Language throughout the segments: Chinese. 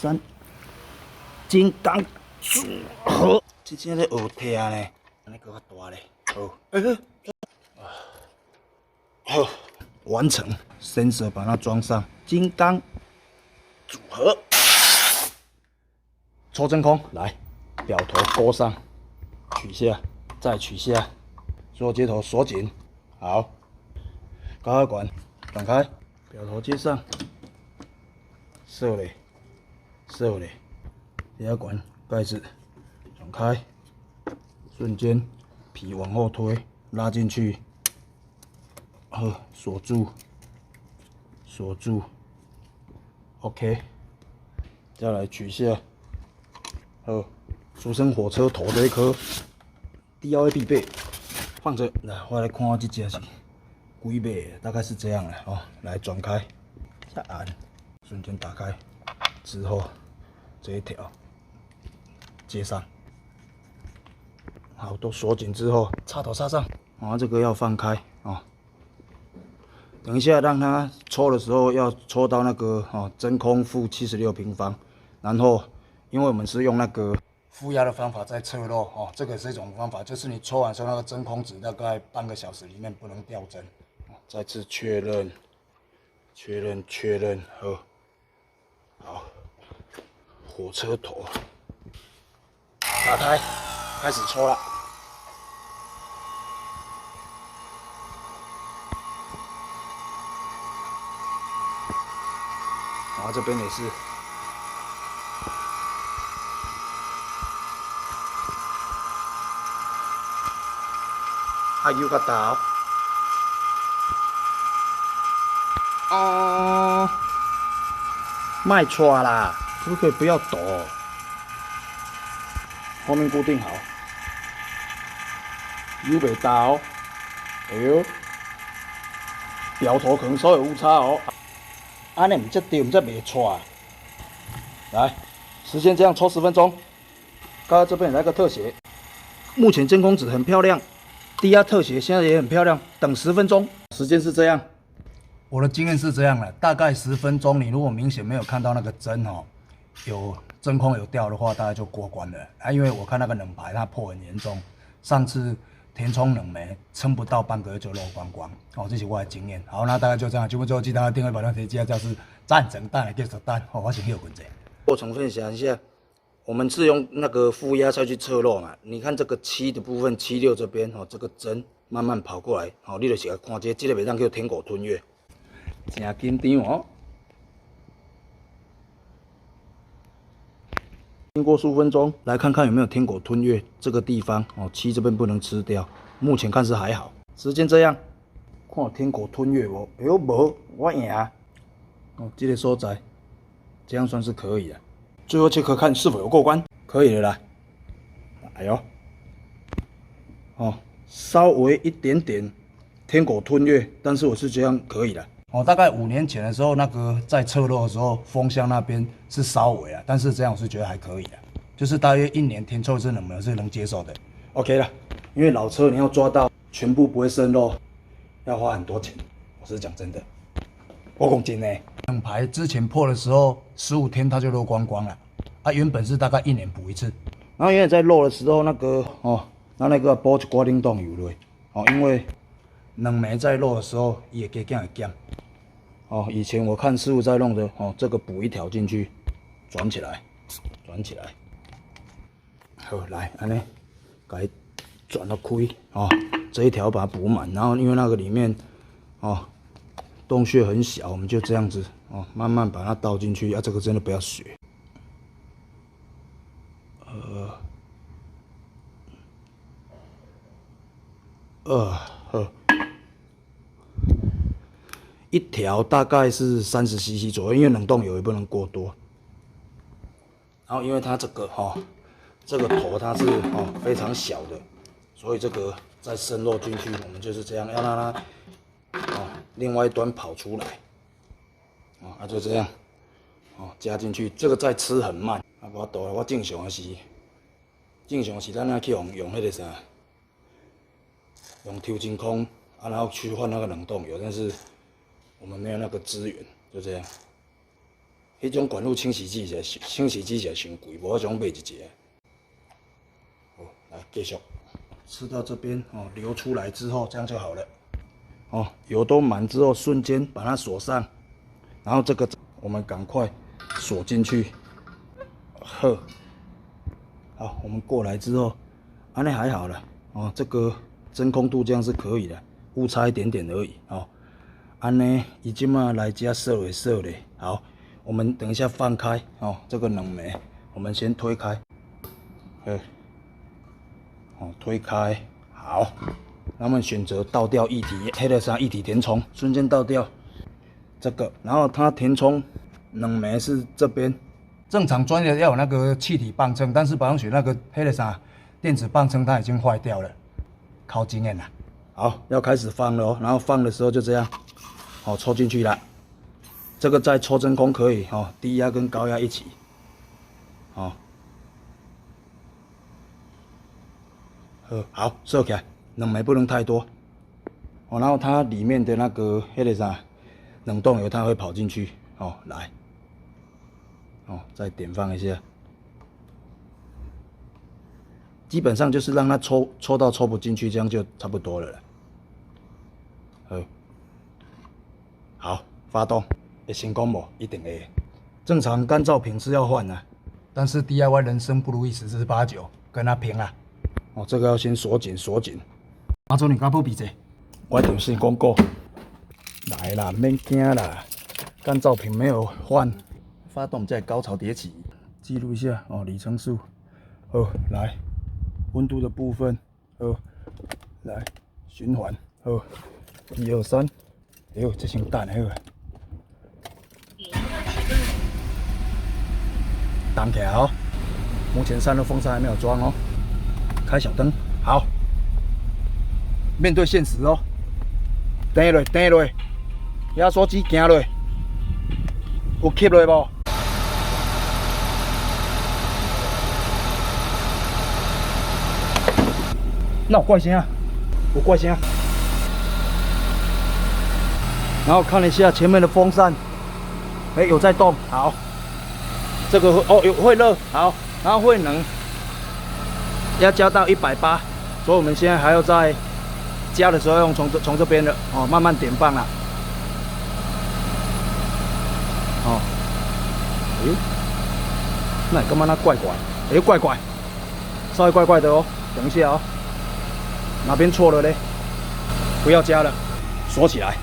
3，金刚组合，这真咧学听呢，安尼搁较大咧。好，好，完成，sensor 把它装上，金刚组合，抽真空，来，表头勾上，取下，再取下，所有接头锁紧，好，高压管转开，表头接上，射嘞，射嘞，高压管盖子转开，瞬间皮往后推，拉进去，好，锁住，锁住 ，OK， 再来取下，好，俗称火车头这一颗 ，DIY 必备，放着。来，我来看这只是几码，大概是这样的哦。来转开，再按，瞬间打开之后，这一条接上，好，都锁紧之后，插头插上，然后这个要放开哦。等一下，让它抽的时候要抽到那个真空负76平方，然后因为我们是用那个负压的方法在测漏哦，这个是一种方法，就是你抽完之后那个真空值大概半个小时里面不能掉针。再次确认，确认，好，火车头打开，开始抽了。然后这边也是，又个倒，哦，卖错啦，可不可以不要抖？后面固定好，又袂倒，哎呦，表头可能稍有误差哦。安尼唔则对，唔则袂错。来，时间这样抽10分钟。刚刚这边来个特写，目前真空值很漂亮，低压特写现在也很漂亮。等10分钟，时间是这样。我的经验是这样的，大概10分钟，你如果明显没有看到那个针有真空有掉的话，大概就过关了啊。因为我看那个冷排它破很严重，上次填充冷媒撑不到半个月就漏光光哦，这是我的经验。好，那大概就这样。节目最后记得订阅保量提记教是赞成蛋的继续蛋哦，我先休困者。过程分享一下，我们是用那个负压下去测漏嘛。你看这个7的部分，76这边这个针慢慢跑过来，你就是来看这个袂当叫天狗吞月，真紧张哦。经过15分钟，来看看有没有天狗吞月这个地方7这边不能吃掉，目前看是还好。时间这样，看有天狗吞月无？哎呦无，我赢这个所在，这样算是可以了。最后check看是否有过关，可以了啦。哎呦，稍微一点点天狗吞月，但是我是这样可以了。大概5年前的时候，那个在测漏的时候，风箱那边是稍微啊，但是这样我是觉得还可以的，就是大约1年填抽一次冷媒是能接受的。OK 了，因为老车你要抓到全部不会渗漏，要花很多钱，我是讲真的。5公斤呢，冷排之前破的时候，15天它就漏光光了，原本是大概1年补一次，然后因为在漏的时候那个那个补一寡冷冻油落，因为冷媒在漏的时候也加减会减。以前我看师傅在弄的这个补一条进去，转起来，好，来，安尼，给它转到开这一条把它补满，然后因为那个里面洞穴很小，我们就这样子慢慢把它倒进去，这个真的不要学。一条大概是30cc 左右，因为冷冻油也不能过多。然后因为它这个这个头它是非常小的，所以这个再渗漏进去，我们就是这样，要让它另外一端跑出来，就这样加进去，这个再吃很慢，无度我正常的是咱要去用那个啥，用抽真空然后去换那个冷冻油，但是我们没有那个资源，就这样。迄种管路清洗机是伤贵，无我想买一个。好，来继续，吃到这边哦，流出来之后，这样就好了。哦，油都满之后，瞬间把它锁上，然后这个我们赶快锁进去。呵，好，我们过来之后，安尼还好了哦，这个真空度这样是可以的，误差一点点而已哦。安尼，伊即马来遮设咧，好。我们等一下放开哦，这个冷媒我们先推开，推开，好，那么选择倒掉液体，黑的啥液体填充，瞬间倒掉这个，然后它填充冷媒是这边，正常专业要有那个气体磅秤，但是保养水那个黑的啥电子磅秤它已经坏掉了，靠经验了。好，要开始放了哦，然后放的时候就这样，好抽进去了。这个再抽真空可以哦，低压跟高压一起，哦，好，收起来，冷媒不能太多，哦，然后它里面的那个迄个啥冷冻油它会跑进去，哦，来，哦，再点放一下，基本上就是让它抽到抽不进去，这样就差不多了啦。好，发动。会成功无？一定会。正常干燥品是要换的，但是 DIY 人生不如意十之八九，跟他拼啦。哦，这个要先锁紧。阿祖，你敢不比这？我一定先讲过。来啦，免惊啦。干燥品没有换，发动再高潮迭起。记录一下哦，里程数。好，来，温度的部分。好，来循环。好，1、2、3。哎呦，这先等好。挡起来哦，目前散热风扇还没有装哦。开小灯，好。面对现实哦，等落，压缩机行落，有吸落无？那有怪声啊，有怪声。然后看一下前面的风扇，哎，有在动，好。这个会热，好，然后会冷，要加到180，所以我们现在还要在加的时候用从这边的哦，慢慢点放啦。哦，诶，那干嘛那怪怪？哎，怪，稍微怪的哦。等一下哦，哪边错了嘞？不要加了，锁起来，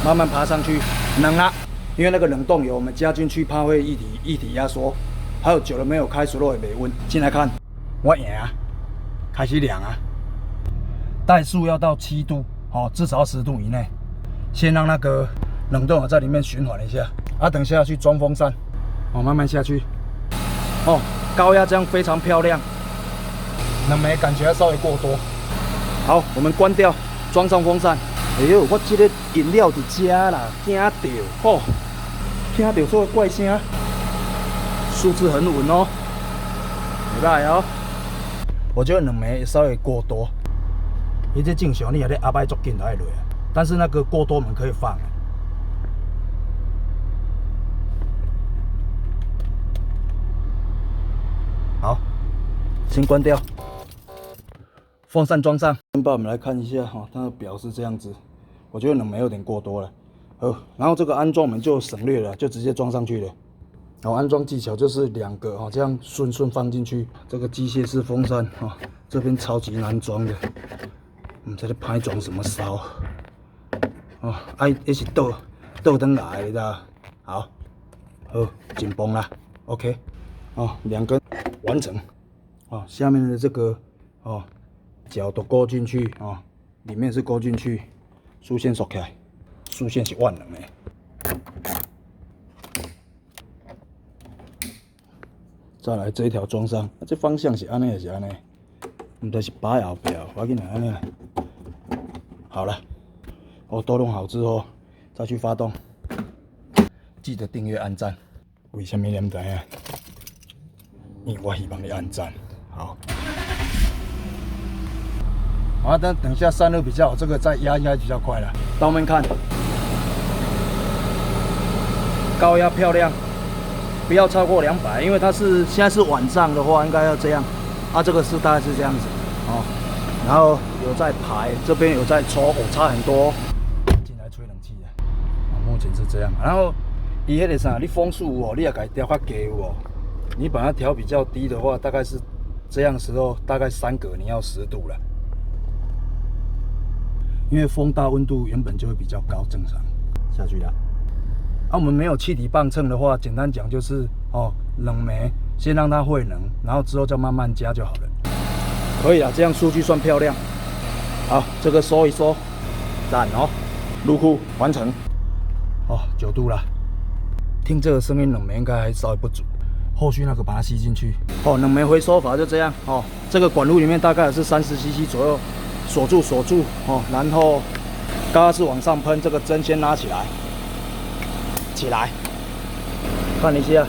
慢慢爬上去，冷啦。因为那个冷冻油我们加进去，怕会液体压缩，还有久了没有开水肉也没温。进来看，我赢啊，开始凉啊，怠速要到7度，哦，至少要10度以内。先让那个冷冻油在里面循环一下，啊，等下去装风扇，哦，慢慢下去，哦，高压这样非常漂亮，冷媒感觉稍微过多。好，我们关掉，装上风扇。哎呦，我这个饮料伫遮啦，惊到，吼！听到所有怪声，数字很稳哦，没歹哦。我觉得冷媒稍微过多，伊这正常你也得压摆足紧就爱落啊，但是那个过多我们可以放。好，先关掉，风扇装上。先把我们来看一下哈，它的表是这样子，我觉得冷媒有点过多了。然后这个安装我们就省略了，就直接装上去了。然后安装技巧就是2个哦，这样顺放进去。这个机械式风扇啊，这边超级难装的，唔知你歹装什么骚哦，也是倒转来的，你知道？好，紧绷啦 ，OK， 哦，2根完成。哦，下面的这个哦角都勾进去哦，里面是勾进去，竖线锁起来。竖线是万能的，再来这一条装上，这方向是安尼还是安尼？唔就是摆后壁，我紧来安尼。好了，都弄好之后再去发动，记得订阅按赞。为什么你唔知啊？因为我希望你按赞。好。好，等一下散热比较好，这个再压应该比较快了。到后面看。高压漂亮，不要超过200，因为它是现在是晚上的话，应该要这样。啊，这个是大概是这样子哦。然后有在排，这边有在抽，差很多。进来吹冷气的，目前是这样。然后伊迄个啥，你风速哦，你也给它调较低哦。你把它调比较低的话，大概是这样时候，大概3格你要10度了。因为风大，温度原本就会比较高，正常下去了。我们没有气体磅秤的话，简单讲就是冷媒先让它汇能，然后之后再慢慢加就好了。可以了，这样数据算漂亮。好，这个收一收，赞哦，入库完成。9度了。听这个声音，冷媒应该还稍微不足。后续那个把它吸进去。冷媒回收法就这样。这个管路里面大概也是30cc 左右。锁住然后刚刚是往上喷，这个针先拉起来，看一下，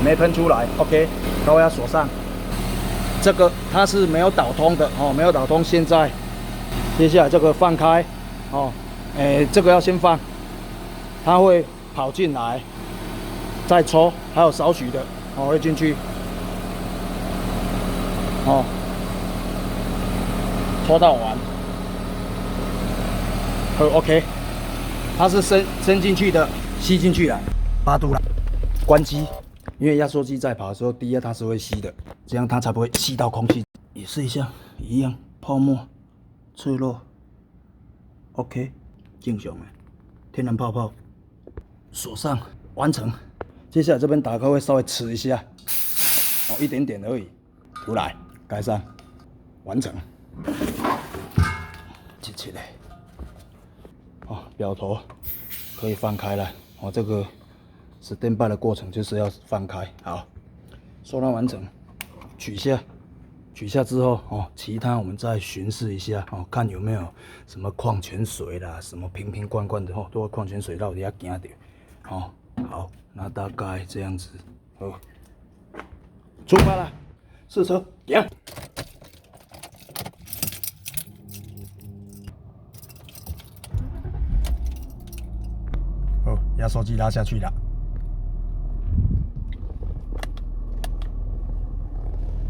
没喷出来 ，OK， 高压锁上，这个它是没有导通的没有导通，现在接下来这个放开这个要先放，它会跑进来，再抽，还有少许的会进去，抽到完，OK， 它是伸进去的，吸进去了，8度了，关机，因为压缩机在跑的时候，低压它是会吸的，这样它才不会吸到空气。也试一下，一样，泡沫脆弱 ，OK， 正常的，天然泡泡，锁上，完成。接下来这边打开会稍微呲一下，一点点而已，出来，盖上，完成。接起来，表头可以放开了。这个standby的过程就是要放开。好，收纳完成，取下之后其他我们再巡视一下看有没有什么矿泉水啦，什么瓶瓶罐罐的都有矿泉水到底要惊到。好，那大概这样子。出发了，试车，行。压缩机拉下去了，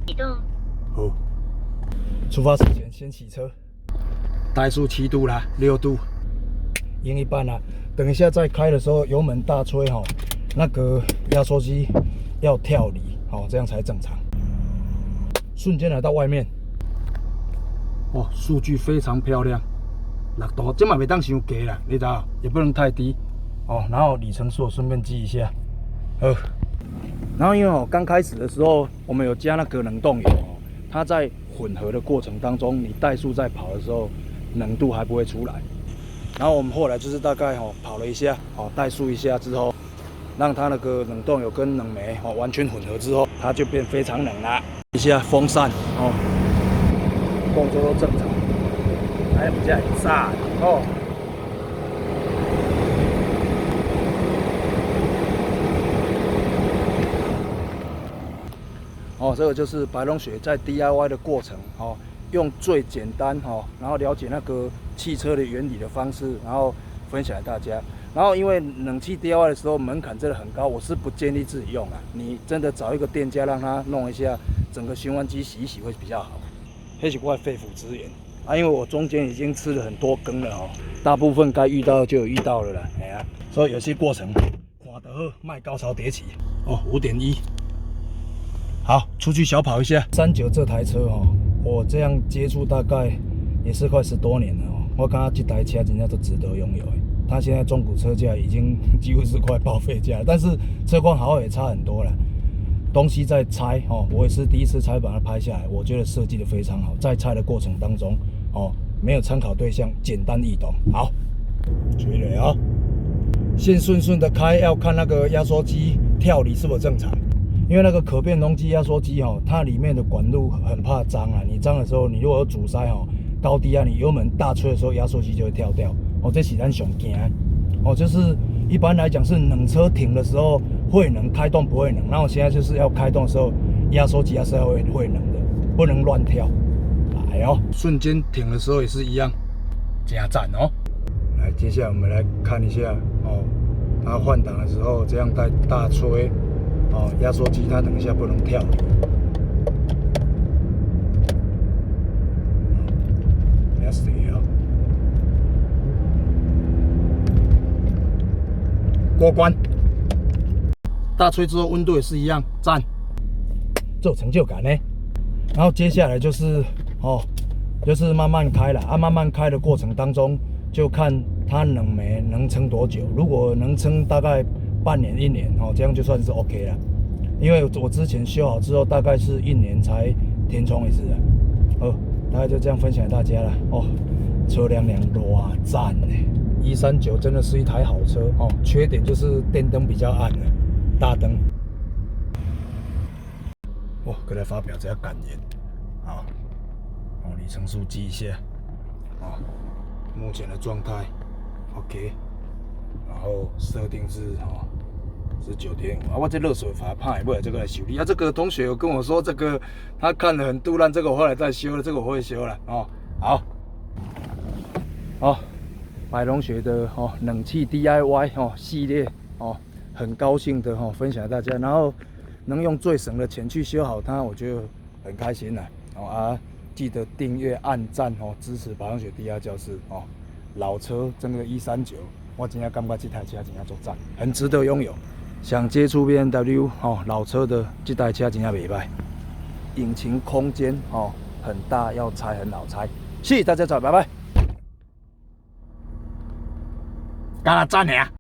启动。好，出发之前先洗车，怠速7度啦，6度，赢一半啦。等一下再开的时候，油门大吹那个压缩机要跳离这样才正常。瞬间来到外面，数据非常漂亮，6度，这嘛袂当伤低啦，你知道，也不能太低。然后里程数我顺便记一下，然后因为刚开始的时候我们有加那个冷冻油它在混合的过程当中，你怠速在跑的时候，冷度还不会出来。然后我们后来就是大概跑了一下，怠速一下之后，让它那个冷冻油跟冷媒完全混合之后，它就变非常冷啦。一下风扇动作都正常，还有这样炸这个就是白龙雪在 DIY 的过程用最简单然后了解那个汽车的原理的方式，然后分享给大家。然后因为冷气 DIY 的时候门槛真的很高，我是不建议自己用啦。你真的找一个店家让他弄一下，整个循环机洗一洗会比较好。那是我的肺腑之言因为我中间已经吃了很多羹了大部分该遇到就有遇到了啦。所以有些过程看得好，卖高潮迭起5.1。好，出去小跑一下。39这台车我这样接触大概也是快10多年了我感觉这台车真的都值得拥有它现在中古车价已经几乎是快报废价了，但是车况好也差很多了。东西在拆我也是第一次拆，把它拍下来，我觉得设计的非常好。在拆的过程当中没有参考对象，简单易懂。好，追了先顺顺的开，要看那个压缩机跳离是否正常。因为那个可变容积压缩机它里面的管路很怕脏你脏的时候，你如果有阻塞高低你油门大吹的时候，压缩机就会跳掉这是咱上惊就是一般来讲是冷车停的时候会能开动不会冷，然后现在就是要开动的时候，压缩机还是要会冷的，不能乱跳。来瞬间停的时候也是一样，加赞来，接下来我们来看一下啊，换挡的时候这样大吹，哦，压缩机它等一下不能跳。要死哦！过关。大吹之后温度也是一样，赞，这有成就感呢。然后接下来就是就是慢慢开了啊，慢慢开的过程当中，就看它冷媒能撑多久。如果能撑大概半年1年这样就算是 OK 了。因为我之前修好之后，大概是1年才填充一次的。大概就这样分享给大家了车辆多赞呢！139真的是一台好车缺点就是电灯比较暗了，大灯。过来发表这下感言里程数记一下目前的状态 OK， 然后设定是9.5我这热水阀怕不了这个来修理这个同学有跟我说这个他看得很杜烂，这个我后来再修了，这个我会修了好百龙学的冷气 DIY 系列很高兴的分享给大家，然后能用最省的钱去修好它，我觉得很开心啦记得订阅、按赞支持百龙学 DIY 教室老车这个139，我真的感觉这台车真的做赞，很值得拥有。想接触 BMW 老车的这台车真的袂歹，引擎空间很大，要拆很好拆。谢谢大家，拜拜。干了赞呀！